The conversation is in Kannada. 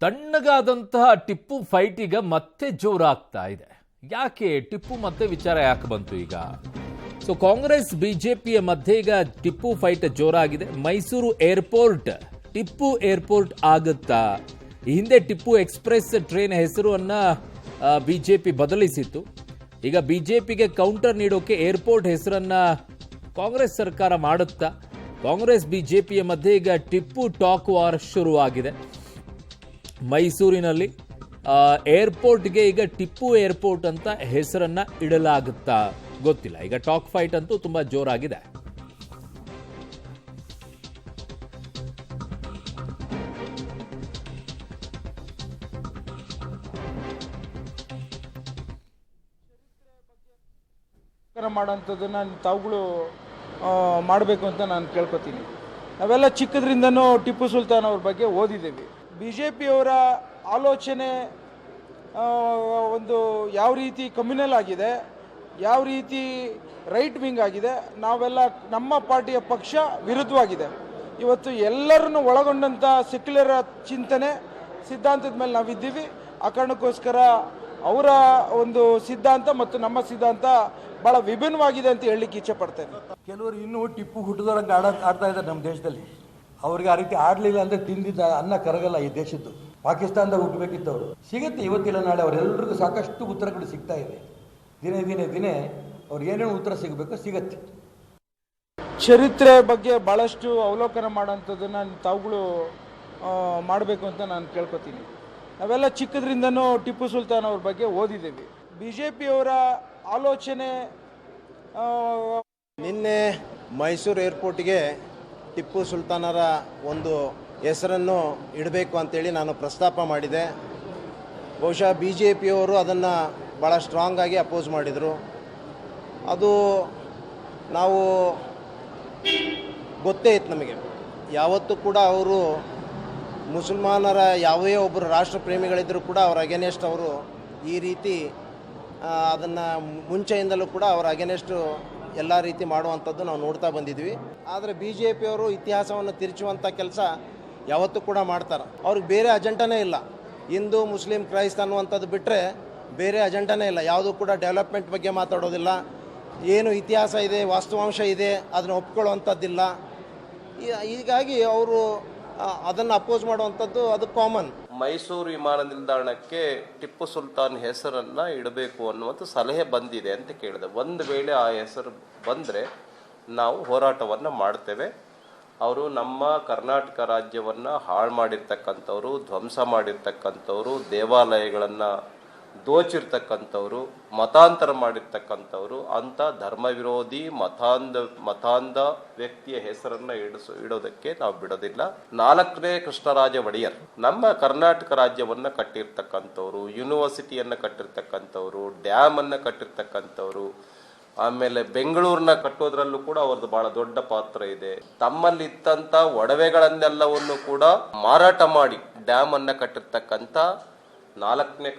ತಣ್ಣಗಾದಂತಹ ಟಿಪ್ಪು ಫೈಟ್ ಈಗ ಮತ್ತೆ ಜೋರಾಗ್ತಾ ಇದೆ. ಯಾಕೆ ಟಿಪ್ಪು ಮತ್ತೆ ವಿಚಾರ ಯಾಕೆ ಬಂತು ಈಗ? ಸೊ ಕಾಂಗ್ರೆಸ್ ಬಿಜೆಪಿಯ ಮಧ್ಯೆ ಈಗ ಟಿಪ್ಪು ಫೈಟ್ ಜೋರಾಗಿದೆ. ಮೈಸೂರು ಏರ್ಪೋರ್ಟ್ ಟಿಪ್ಪು ಏರ್ಪೋರ್ಟ್ ಆಗುತ್ತಾ? ಈ ಹಿಂದೆ ಟಿಪ್ಪು ಎಕ್ಸ್ಪ್ರೆಸ್ ಟ್ರೈನ್ ಹೆಸರನ್ನ ಬಿಜೆಪಿ ಬದಲಿಸಿತ್ತು. ಈಗ ಬಿಜೆಪಿಗೆ ಕೌಂಟರ್ ನೀಡೋಕೆ ಏರ್ಪೋರ್ಟ್ ಹೆಸರನ್ನ ಕಾಂಗ್ರೆಸ್ ಸರ್ಕಾರ ಮಾಡುತ್ತಾ? ಕಾಂಗ್ರೆಸ್ ಬಿಜೆಪಿಯ ಮಧ್ಯೆ ಈಗ ಟಿಪ್ಪು ಟಾಕ್ ವಾರ್ ಶುರುವಾಗಿದೆ. ಮೈಸೂರಿನಲ್ಲಿ ಏರ್ಪೋರ್ಟ್ಗೆ ಈಗ ಟಿಪ್ಪು ಏರ್ಪೋರ್ಟ್ ಅಂತ ಹೆಸರನ್ನ ಇಡಲಾಗುತ್ತಾ ಗೊತ್ತಿಲ್ಲ. ಈಗ ಟಾಕ್ ಫೈಟ್ ಅಂತೂ ತುಂಬಾ ಜೋರಾಗಿದೆ. ಮಾಡೋಂಥದ್ದನ್ನ ತಾವುಗಳು ಮಾಡಬೇಕು ಅಂತ ನಾನು ಕೇಳ್ಕೊತೀನಿ. ನಾವೆಲ್ಲ ಚಿಕ್ಕದ್ರಿಂದನೂ ಟಿಪ್ಪು ಸುಲ್ತಾನ್ ಅವ್ರ ಬಗ್ಗೆ ಓದಿದ್ದೀವಿ. BJPಯವರ ಆಲೋಚನೆ ಒಂದು ಯಾವ ರೀತಿ ಕಮ್ಯುನಲ್ ಆಗಿದೆ, ಯಾವ ರೀತಿ ರೈಟ್ ವಿಂಗ್ ಆಗಿದೆ, ನಾವೆಲ್ಲ ನಮ್ಮ ಪಾರ್ಟಿಯ ಪಕ್ಷ ವಿರುದ್ಧವಾಗಿದೆ. ಇವತ್ತು ಎಲ್ಲರನ್ನು ಒಳಗೊಂಡಂಥ ಸೆಕ್ಯುಲರ್ ಚಿಂತನೆ ಸಿದ್ಧಾಂತದ ಮೇಲೆ ನಾವಿದ್ದೀವಿ. ಆ ಕಾರಣಕ್ಕೋಸ್ಕರ ಅವರ ಒಂದು ಸಿದ್ಧಾಂತ ಮತ್ತು ನಮ್ಮ ಸಿದ್ಧಾಂತ ಭಾಳ ವಿಭಿನ್ನವಾಗಿದೆ ಅಂತ ಹೇಳಲಿಕ್ಕೆ ಇಚ್ಛೆ ಪಡ್ತೇನೆ. ಕೆಲವರು ಇನ್ನೂ ಟಿಪ್ಪು ಹುಟ್ಟಿದೊಳಗೆ ಆಡ್ತಾ ಇದ್ದಾರೆ ನಮ್ಮ ದೇಶದಲ್ಲಿ. ಅವ್ರಿಗೆ ಆ ರೀತಿ ಆಡಲಿಲ್ಲ ಅಂದರೆ ತಿಂದಿದ್ದ ಅನ್ನ ಕರಗಲ್ಲ ಈ ದೇಶದ್ದು. ಪಾಕಿಸ್ತಾನದಾಗ ಹುಟ್ಟಬೇಕಿತ್ತು ಅವರು. ಸಿಗುತ್ತೆ ಇವತ್ತಿಲ್ಲ ನಾಳೆ. ಅವರೆಲ್ಲರಿಗೂ ಸಾಕಷ್ಟು ಉತ್ತರಗಳು ಸಿಗ್ತಾ ಇದೆ. ದಿನೇ ಅವ್ರಿಗೆ ಏನೇನು ಉತ್ತರ ಸಿಗಬೇಕು ಸಿಗತ್ತೆ. ಚರಿತ್ರೆ ಬಗ್ಗೆ ಭಾಳಷ್ಟು ಅವಲೋಕನ ಮಾಡೋಂಥದ್ದನ್ನು ತಾವುಗಳು ಮಾಡಬೇಕು ಅಂತ ನಾನು ಕೇಳ್ಕೊತೀನಿ. ನಾವೆಲ್ಲ ಚಿಕ್ಕದ್ರಿಂದನೂ ಟಿಪ್ಪು ಸುಲ್ತಾನ್ ಅವ್ರ ಬಗ್ಗೆ ಓದಿದ್ದೀವಿ. BJPಯವರ ಆಲೋಚನೆ ನಿನ್ನೆ ಮೈಸೂರು ಏರ್ಪೋರ್ಟ್ಗೆ ಟಿಪ್ಪು ಸುಲ್ತಾನರ ಒಂದು ಹೆಸರನ್ನು ಇಡಬೇಕು ಅಂತೇಳಿ ನಾನು ಪ್ರಸ್ತಾಪ ಮಾಡಿದೆ. ಬಹುಶಃ BJPಯವರು ಅದನ್ನು ಭಾಳ ಸ್ಟ್ರಾಂಗ್ ಆಗಿ ಅಪೋಸ್ ಮಾಡಿದರು. ಅದು ನಾವು ಗೊತ್ತೇ ಇತ್ತು ನಮಗೆ. ಯಾವತ್ತೂ ಕೂಡ ಅವರು ಮುಸಲ್ಮಾನರ ಯಾವುದೇ ಒಬ್ಬರು ರಾಷ್ಟ್ರ ಪ್ರೇಮಿಗಳಿದ್ದರೂ ಕೂಡ ಅವರ ಅಗೇನೆಸ್ಟ್ ಅವರು ಈ ರೀತಿ ಅದನ್ನು ಮುಂಚೆಯಿಂದಲೂ ಕೂಡ ಅವರ ಅಗೇನೆಸ್ಟು ಎಲ್ಲ ರೀತಿ ಮಾಡುವಂಥದ್ದು ನಾವು ನೋಡ್ತಾ ಬಂದಿದ್ವಿ. ಆದರೆ BJPಯವರು ಇತಿಹಾಸವನ್ನು ತಿರುಚುವಂಥ ಕೆಲಸ ಯಾವತ್ತೂ ಕೂಡ ಮಾಡ್ತಾರೆ. ಅವ್ರಿಗೆ ಬೇರೆ ಅಜೆಂಡನೇ ಇಲ್ಲ. ಹಿಂದೂ ಮುಸ್ಲಿಂ ಕ್ರೈಸ್ತ ಅನ್ನುವಂಥದ್ದು ಬಿಟ್ಟರೆ ಬೇರೆ ಅಜೆಂಡನೇ ಇಲ್ಲ. ಯಾವುದೂ ಕೂಡ ಡೆವಲಪ್ಮೆಂಟ್ ಬಗ್ಗೆ ಮಾತಾಡೋದಿಲ್ಲ. ಏನು ಇತಿಹಾಸ ಇದೆ, ವಾಸ್ತವಾಂಶ ಇದೆ, ಅದನ್ನು ಒಪ್ಕೊಳ್ಳುವಂಥದ್ದಿಲ್ಲ. ಹೀಗಾಗಿ ಅವರು ಅದನ್ನು ಅಪೋಸ್ ಮಾಡುವಂಥದ್ದು ಅದು ಕಾಮನ್. ಮೈಸೂರು ವಿಮಾನ ನಿಲ್ದಾಣಕ್ಕೆ ಟಿಪ್ಪು ಸುಲ್ತಾನ್ ಹೆಸರನ್ನು ಇಡಬೇಕು ಅನ್ನುವಂಥ ಸಲಹೆ ಬಂದಿದೆ ಅಂತ ಕೇಳಿದೆ. ಒಂದು ವೇಳೆ ಆ ಹೆಸರು ಬಂದರೆ ನಾವು ಹೋರಾಟವನ್ನು ಮಾಡ್ತೇವೆ. ಅವರು ನಮ್ಮ ಕರ್ನಾಟಕ ರಾಜ್ಯವನ್ನು ಹಾಳು ಮಾಡಿರ್ತಕ್ಕಂಥವ್ರು, ಧ್ವಂಸ ಮಾಡಿರ್ತಕ್ಕಂಥವ್ರು, ದೇವಾಲಯಗಳನ್ನು ದೋಚಿರ್ತಕ್ಕಂಥವ್ರು, ಮತಾಂತರ ಮಾಡಿರ್ತಕ್ಕಂಥವ್ರು, ಅಂಥ ಧರ್ಮ ವಿರೋಧಿ ಮತಾಂಧ ವ್ಯಕ್ತಿಯ ಹೆಸರನ್ನು ಇಡೋದಕ್ಕೆ ನಾವು ಬಿಡೋದಿಲ್ಲ. 4ನೇ ಕೃಷ್ಣರಾಜ ಒಡೆಯರ್ ನಮ್ಮ ಕರ್ನಾಟಕ ರಾಜ್ಯವನ್ನು ಕಟ್ಟಿರ್ತಕ್ಕಂಥವ್ರು, ಯೂನಿವರ್ಸಿಟಿಯನ್ನು ಕಟ್ಟಿರ್ತಕ್ಕಂಥವ್ರು, ಡ್ಯಾಮನ್ನು ಕಟ್ಟಿರ್ತಕ್ಕಂಥವ್ರು, ಆಮೇಲೆ ಬೆಂಗಳೂರನ್ನ ಕಟ್ಟೋದ್ರಲ್ಲೂ ಕೂಡ ಅವ್ರದ್ದು ಬಹಳ ದೊಡ್ಡ ಪಾತ್ರ ಇದೆ. ತಮ್ಮಲ್ಲಿದ್ದಂಥ ಒಡವೆಗಳನ್ನೆಲ್ಲವನ್ನು ಕೂಡ ಮಾರಾಟ ಮಾಡಿ ಡ್ಯಾಮ್ ಅನ್ನ ಕಟ್ಟಿರ್ತಕ್ಕಂಥ 4ನೇ